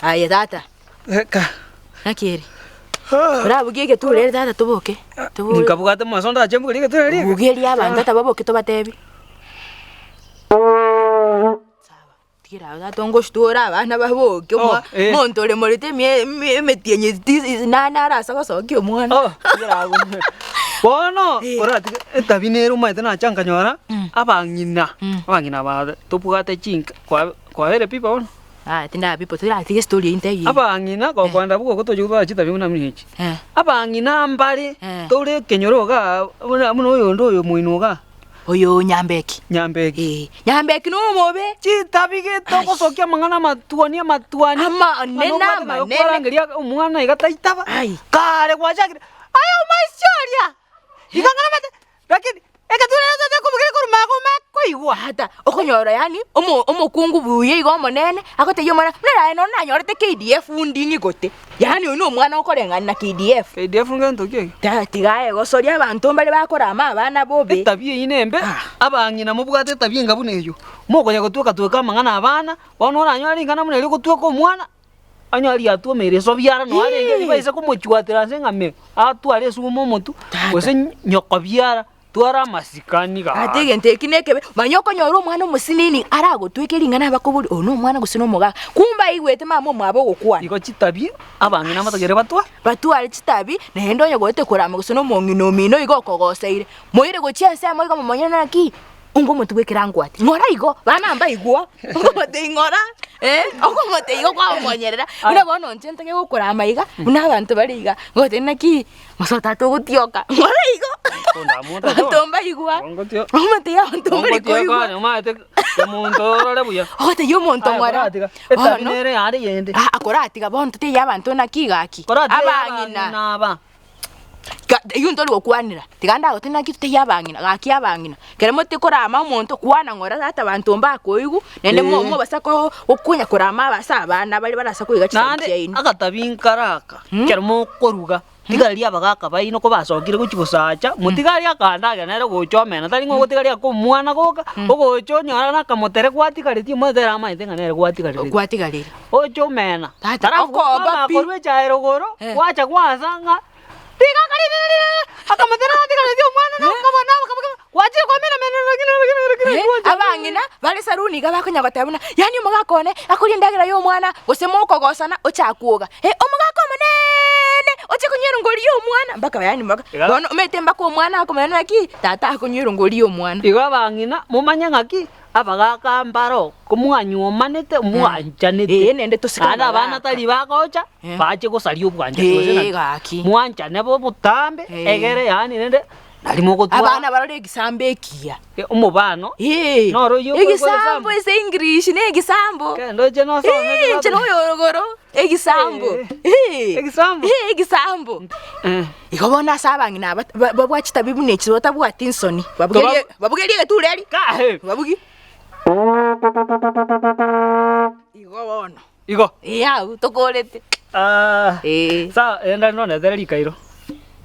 Aye tata. Eka. Nakiri. Ora bugiye turere tata tuboke. Nikabugate masonda achembu kiri ketureri. Bugeri abantu tata baboke tobatebi. Tira tata ngostura abana baboke montore morite metienye nana arasa gosoki omwana. Bono korati etabinero maite na chankanyora abangina ba topugate chinka kwa vere pipa bono. Tinda pipo tira tige story integi. Abangina ko kwanda buko kutojuka chita bimuna mnichi. Abangina mbali tole kenyoroga muno oyo ndo oyo muinoga. Oyo Nyambeki. Nyambeki no mobe. Chitabige tokosokia mangana matuani. Ama nena Kwarangeria umwana igataitaba. Kare kwachakira. Ayo maishoria. Igangana mate. Lakini EGETURERI tata kubugire kurumako makoigwa. Hata okonyora yani omukungu buye igo monene akote yo mwana nara no nanyorete KDF undingi gote. Yani uno mwana okorengana na KDF. KDF ngento kiyo. Tigaye gosoria abantu mbali bakorama abana bobe. Tabie inembe abangina mubugate tabie ngabuneyo. Moko yagotuka tuka mangana abana bono ranywa ngana muneli gotuka omwana. Anyari atu mereso byara no arenge baise kumuchwatira sengame atware sumo motu wese nyoko byara twara masikani ga atege ntekineke banyoko nyoro mwana musinini aragotwekeri ngana bakoburi ono mwana gusino muga kumba igwete mama mwabo gukwana iko chitabi abangina matagere batware chitabi nendo nyagote kurama gusino mongino mino igo kogoseire moire gochiase moiga momonyana ki ungo mutwekera ngwati ngora igo bana mba igwa ngote ngora ngote igo kwa monyerera una bono ntente ke gukora maiga una abantu bariga ngote naki Mosota tugutioka ngora igo Tomba igwa ngote ya tomba igwa ngomate Kemunto rore buya ngote yo monto ngora etabinere ari yende akorati ga bonto te yabantu nakigaki abangina aba yuntoli gokwanira tiganda gotina kitu te yabangina gaki abangina keremo te korama omonto kwana ngora tata bantu mbakoigu nende mo basako okunya korama basa abana bali barasa kuiga chiyaini akatabinkaraka keremo koruga tigaria abagaka baino ko basokire guchibusacha mutigaria akandaga nere gochomena tari ngo tigaria ko mwana goka ogocho nyara na kamotere gwatigariti motera maite nganere gwatigariti ochomena tara ko bakorwe chairo goro wacha kwasanga abangina bali saruni gabakonya batabuna yani mugakone akurindagira yo mwana gosemoko gosana ochakuoga omugako munene ochakunyira ngori yo mwana mbaka yani mbaka bono metemba ko mwana akomena ki tata akunyira ngori yo mwana igo abangina mumanya ngaki abagaka mbaro kumwanyu omanete mwanchanete nende tosikana abana tali bakocha bache gosario bwanje gaki mwancha nebo butambe egere yani nende nalimo gotwa abana barore gisambe ekia umubano noro yo egisambo ese English ne egisambo kendo je no so ne je no yorogoro egisambo egisambo igobona sabangina babwachita bibuneki botabwa Tinsoni babugeri EGETURERI babugi Igo Igo ya utokorete sa enda no ne derika iro